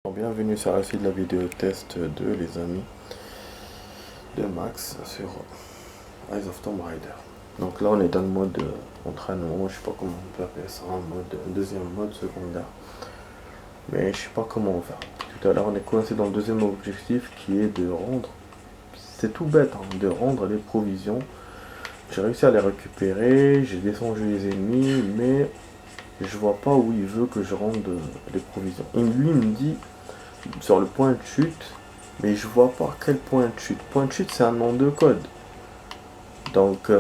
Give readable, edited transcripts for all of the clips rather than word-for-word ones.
Bienvenue sur la suite de la vidéo test de les amis de Max sur Rise of Tomb Raider. Donc là on est dans le mode entraînement, je sais pas comment on peut appeler ça, un deuxième mode secondaire. Mais je sais pas comment on va faire. Tout à l'heure on est coincé dans le deuxième objectif qui est de rendre, c'est tout bête, hein, de rendre les provisions. J'ai réussi à les récupérer, j'ai descendu les ennemis, mais je vois pas où il veut que je rende les provisions. Et lui il me dit sur le point de chute, mais je vois pas quel point de chute. Point de chute c'est un nom de code. Donc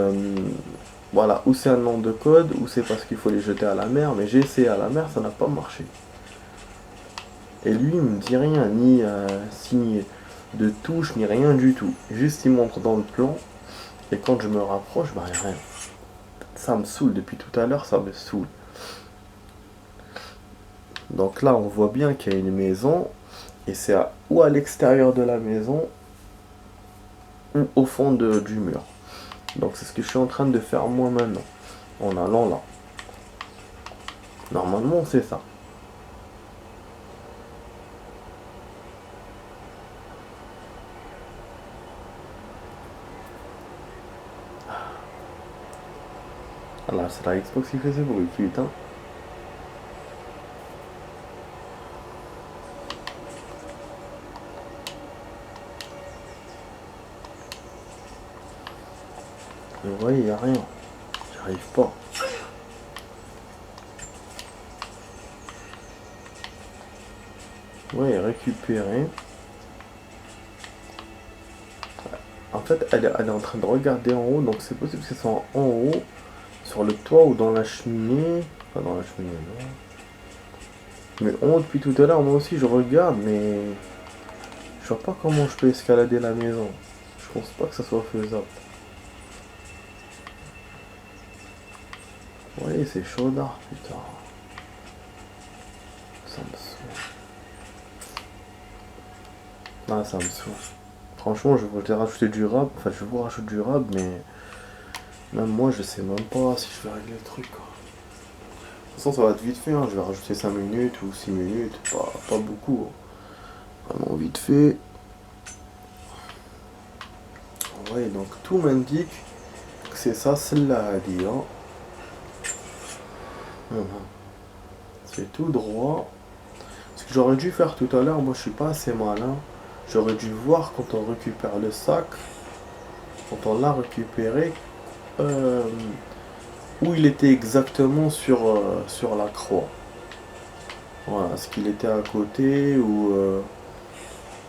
voilà, ou c'est un nom de code, ou c'est parce qu'il faut les jeter à la mer, mais j'ai essayé à la mer, ça n'a pas marché. Et lui il me dit rien, ni signe de touche, ni rien du tout. Juste il montre dans le plan, et quand je me rapproche, bah rien. Ça me saoule, depuis tout à l'heure ça me saoule. Donc là on voit bien qu'il y a une maison, et c'est ou à l'extérieur de la maison, ou au fond du mur. Donc c'est ce que je suis en train de faire moi maintenant, en allant là. Normalement c'est ça. Alors c'est la Xbox qui fait ce bruit, putain. Vous voyez, il n'y a rien. J'arrive pas. Ouais, récupérer. En fait, elle est en train de regarder en haut, donc c'est possible que ce soit en haut, sur le toit ou dans la cheminée. Pas dans la cheminée, non. Mais en haut, depuis tout à l'heure, moi aussi je regarde, mais je vois pas comment je peux escalader la maison. Je pense pas que ça soit faisable. Vous voyez, c'est chaudard, putain. Ça me saoule. Ah, ça me saoule. Franchement, je vais rajouter du rab. Enfin, je vous rajoute du rab, mais même moi, je sais même pas si je vais régler le truc, quoi. De toute façon, ça va être vite fait, hein. Je vais rajouter 5 minutes ou 6 minutes, pas beaucoup, hein. Vraiment vite fait. Ouais, donc tout m'indique que c'est ça, celle-là à dire. C'est tout droit. Ce que j'aurais dû faire tout à l'heure, moi je suis pas assez malin. J'aurais dû voir quand on récupère le sac, quand on l'a récupéré, où il était exactement sur la croix. Voilà, est-ce qu'il était à côté ou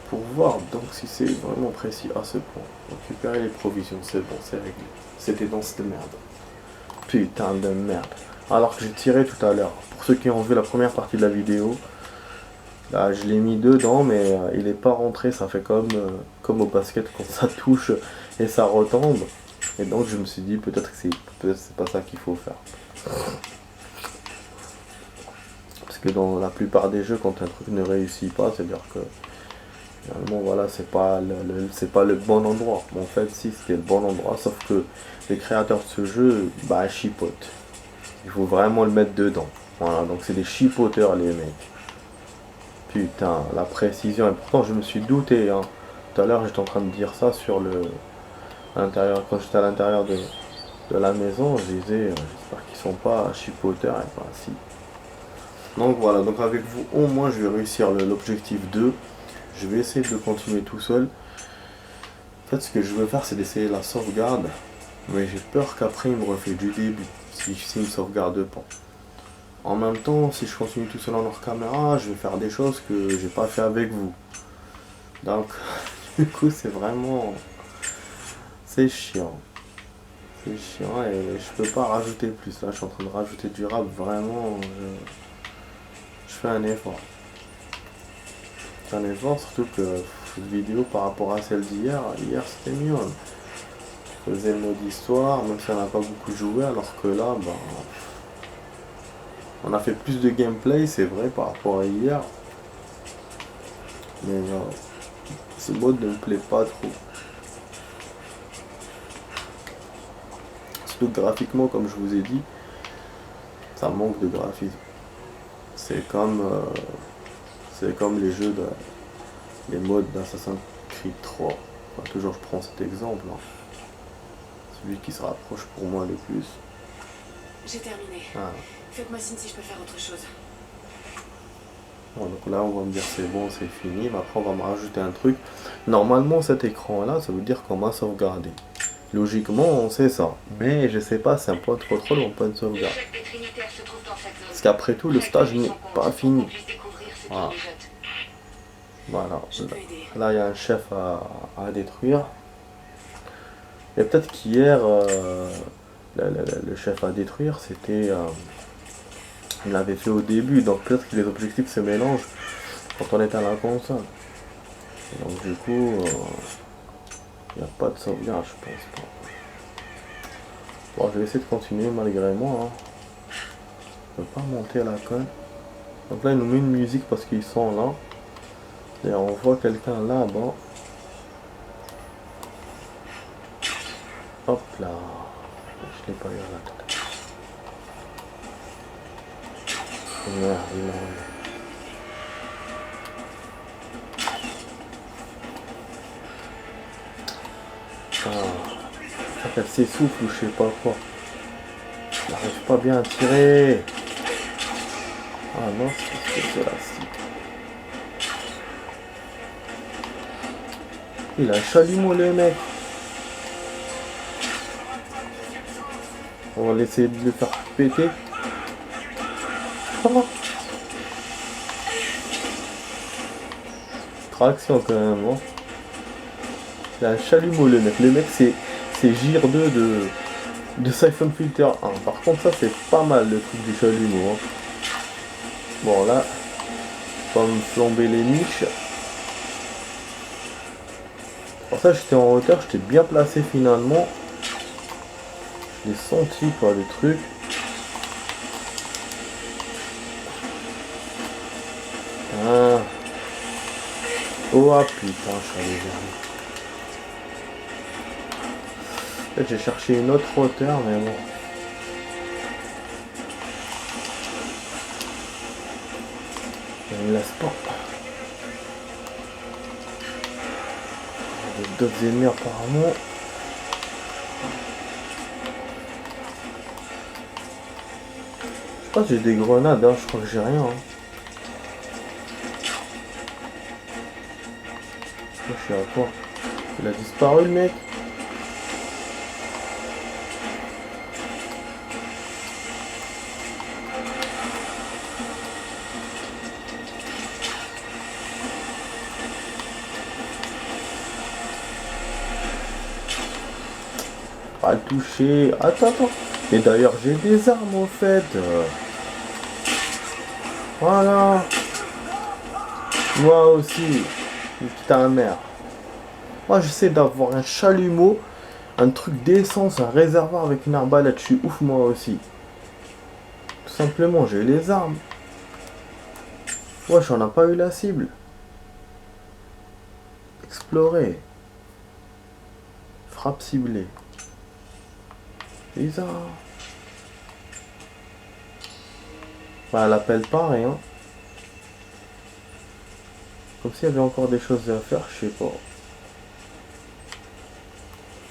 pour voir donc si c'est vraiment précis à ce point. Récupérer les provisions, c'est bon, c'est réglé. C'était dans cette merde. Putain de merde. Alors que j'ai tiré tout à l'heure. Pour ceux qui ont vu la première partie de la vidéo, là je l'ai mis dedans, mais il n'est pas rentré. Ça fait comme au basket quand ça touche et ça retombe. Et donc je me suis dit peut-être que c'est pas ça qu'il faut faire. Parce que dans la plupart des jeux, quand un truc ne réussit pas, c'est-à-dire que finalement voilà, c'est pas le bon endroit. Mais en fait si, c'était le bon endroit, sauf que les créateurs de ce jeu, bah chipotent. Il faut vraiment le mettre dedans. Voilà, donc c'est des chipoteurs les mecs. Putain, la précision. Et pourtant je me suis douté, hein. Tout à l'heure j'étais en train de dire ça sur l'intérieur, quand j'étais à l'intérieur de la maison, je disais j'espère qu'ils sont pas chipoteurs, et ben si. Donc voilà, donc avec vous au moins je vais réussir l'objectif 2. Je vais essayer de continuer tout seul. En fait ce que je veux faire c'est d'essayer la sauvegarde. Mais j'ai peur qu'après il me refait du début si il me sauvegarde pas. En même temps, si je continue tout seul en hors caméra, je vais faire des choses que j'ai pas fait avec vous. Donc, du coup, c'est vraiment... C'est chiant. C'est chiant et je peux pas rajouter plus. Là, je suis en train de rajouter du rap. Vraiment, je fais un effort. Je fais un effort, surtout que cette vidéo par rapport à celle d'hier, hier c'était mieux. Je faisais le mode histoire, même si on n'a pas beaucoup joué, alors que là, bah... On a fait plus de gameplay, c'est vrai, par rapport à hier. Mais ce mode ne me plaît pas trop. Surtout graphiquement, comme je vous ai dit, ça manque de graphisme. C'est comme C'est comme les jeux, les modes d'Assassin's Creed 3. Enfin, toujours je prends cet exemple, hein. Celui qui se rapproche pour moi le plus. J'ai terminé. Ah. Faites-moi signe si je peux faire autre chose. Bon, donc là on va me dire c'est bon, c'est fini, mais après on va me rajouter un truc. Normalement cet écran là, ça veut dire qu'on m'a sauvegardé. Logiquement on sait ça, mais je sais pas, c'est un point de contrôle ou un point de sauvegarde. Parce qu'après tout le stage n'est pas fini. Voilà. Voilà. Là il y a un chef à détruire. Et peut-être qu'hier le chef à détruire c'était... on l'avait fait au début, donc peut-être que les objectifs se mélangent quand on est à la console. Et donc du coup, il n'y a pas de sauvegarde, je pense pas. Bon, je vais essayer de continuer malgré moi. Hein. Je ne peux pas monter à la conne. Donc là, il nous met une musique parce qu'ils sont là. Et on voit quelqu'un là-bas. Hop là. Je l'ai pas eu à la tête. Merde, il m'a enlevé. Ça fait s'essouffle ou je sais pas quoi. Il n'arrive pas bien à tirer. Ah non, c'est ce que c'est là. Il a un chalumeau le mec. On va essayer de le faire péter. Oh. Traction quand même. Hein. Il a un chalumeau le mec. Le mec c'est Gear 2 de Siphon Filter 1. Par contre ça c'est pas mal le truc du chalumeau. Hein. Bon là, on va me flamber les niches. Pour ça j'étais en hauteur, j'étais bien placé finalement. Je l'ai senti quoi le truc. Ah. Oh ah, putain, je suis allé vers lui. En fait j'ai cherché une autre hauteur mais bon. Il me laisse pas. Il y a d'autres ennemis apparemment. Je sais pas si j'ai des grenades, hein. Je crois que j'ai rien. Hein. Je suis à quoi? Il a disparu le mec. Pas le toucher. Attends. Et d'ailleurs j'ai des armes en fait. Voilà. Moi aussi. Putain merde. Moi j'essaie d'avoir un chalumeau, un truc d'essence, un réservoir avec une arbalète. Je suis ouf moi aussi. Tout simplement j'ai les armes. Ouais, j'en ai pas eu la cible. Explorer. Frappe ciblée. Bizarre. Bah, elle appelle pas rien. Comme s'il y avait encore des choses à faire, je sais pas.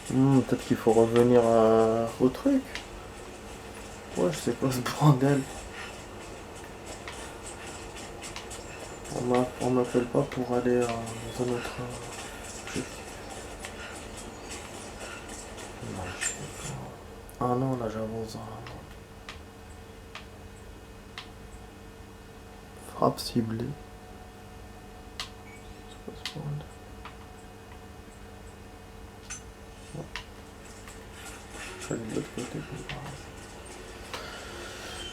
Peut-être qu'il faut revenir au truc. Ouais, je sais pas ce bordel. On m'appelle pas pour aller dans un autre... Non, je sais pas. Ah non, là j'avance. Frappe ciblée. C'est pas ce bordel. Je vais aller de l'autre côté.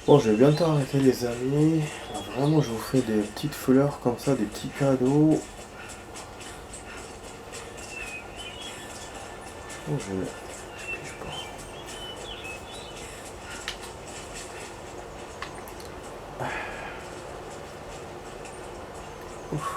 Bon, je vais bientôt arrêter les amis. Alors, vraiment, je vous fais des petites fleurs comme ça, des petits cadeaux. Oh, je pige pas. Ouf.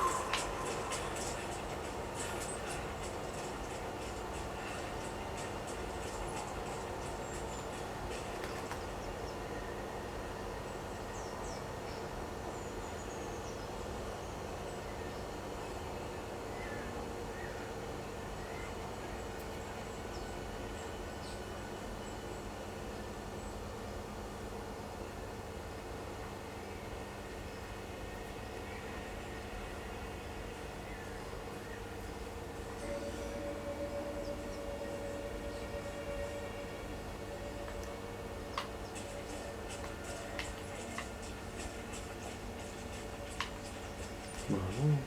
non.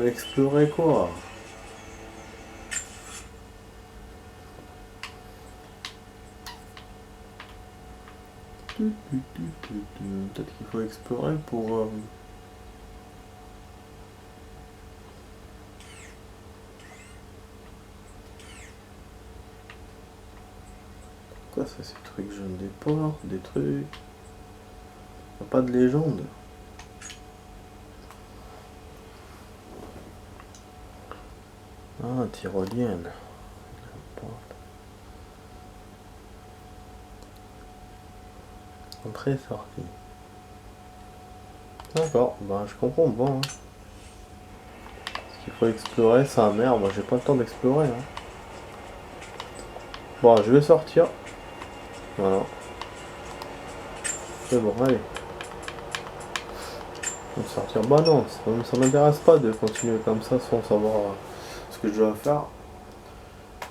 Explorer quoi? Peut-être qu'il faut explorer pour... Quoi ça, ces trucs jaunes, des ports, des trucs... Y a pas de légende. Ah, tyrolienne. Entrée, sortie. D'accord, ben je comprends bon. Hein. Ce qu'il faut explorer, sa mère, moi j'ai pas le temps d'explorer. Hein. Bon, je vais sortir. Voilà. C'est bon, allez. On va sortir. Bah non, ça m'intéresse pas de continuer comme ça sans savoir ce que je dois faire.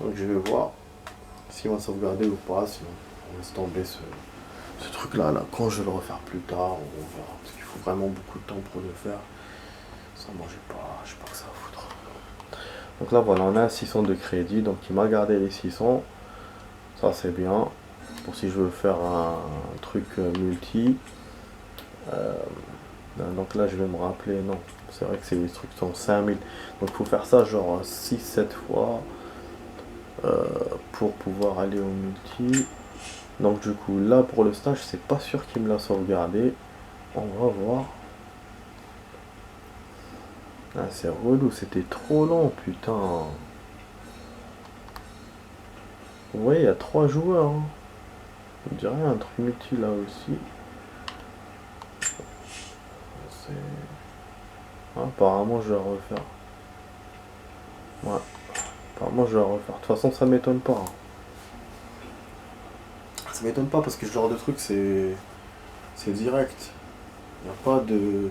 Donc je vais voir s'il va sauvegarder ou pas, sinon on laisse tomber ce truc là, quand je vais le refaire plus tard, on verra. Parce qu'il faut vraiment beaucoup de temps pour le faire. Ça, moi j'ai pas que ça à foutre. Donc là voilà, on a 600 de crédit, donc il m'a gardé les 600. Ça c'est bien. Pour si je veux faire un truc multi. Donc là je vais me rappeler, non. C'est vrai que c'est les trucs sont 5000. Donc il faut faire ça genre 6-7 fois. Pour pouvoir aller au multi. Donc du coup là pour le stage c'est pas sûr qu'il me l'a sauvegardé. On va voir. Ah c'est relou, c'était trop long putain. Vous voyez il y a 3 joueurs. Hein. On dirait un truc multi là aussi. Ah, apparemment je vais refaire. Ouais. Apparemment je vais refaire. De toute façon ça m'étonne pas. Hein. Ça m'étonne pas parce que ce genre de truc c'est direct. Il n'y a pas de...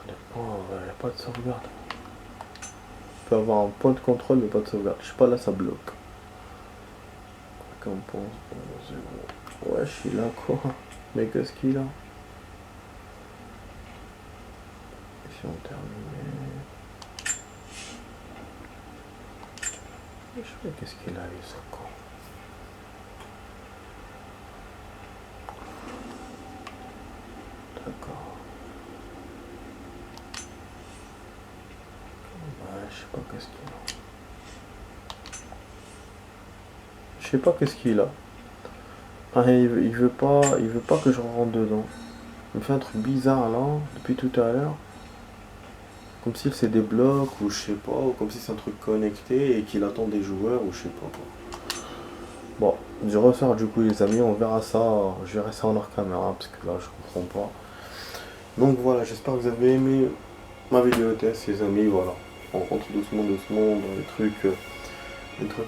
Il n'y a pas de sauvegarde. Tu peux avoir un point de contrôle mais pas de sauvegarde. Je sais pas là ça bloque. Qu'en pense? Ouais je suis là quoi. Mais qu'est-ce qu'il a? Si on termine. Je sais pas qu'est-ce qu'il a eu ça quoi. D'accord. Je sais pas qu'est-ce qu'il a. Je sais pas qu'est-ce qu'il a. Ah, il veut pas que je rentre dedans. Il me fait un truc bizarre là, depuis tout à l'heure. Comme s'il c'est des blocs ou je sais pas, ou comme si c'est un truc connecté et qu'il attend des joueurs ou je sais pas quoi. Bon, je ressors du coup les amis, on verra ça, je verrai ça en hors caméra parce que là je comprends pas. Donc voilà, j'espère que vous avez aimé ma vidéo test les amis, voilà. On rentre doucement dans les trucs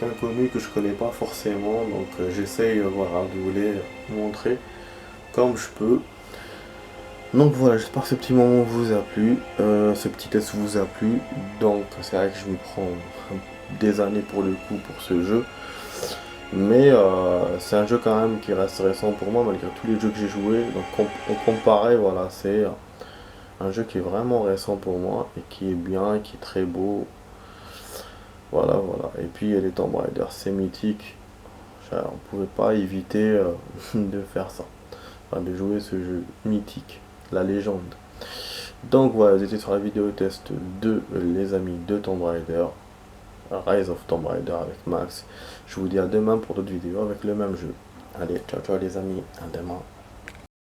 inconnus que je connais pas forcément, donc j'essaye voilà, de vous les montrer comme je peux. Donc voilà, j'espère que ce petit moment vous a plu, ce petit test vous a plu. Donc c'est vrai que je me prends des années pour le coup pour ce jeu. Mais c'est un jeu quand même qui reste récent pour moi malgré tous les jeux que j'ai joués. Donc on comparait, voilà, c'est un jeu qui est vraiment récent pour moi et qui est bien, qui est très beau. Voilà. Et puis il y a les Tomb Raider, c'est mythique. On pouvait pas éviter de faire ça. Enfin, de jouer ce jeu mythique, la légende. Donc voilà, j'étais sur la vidéo test de les amis de Tomb Raider, Rise of Tomb Raider avec Max. Je vous dis à demain pour d'autres vidéos avec le même jeu. Allez, ciao ciao les amis, à demain.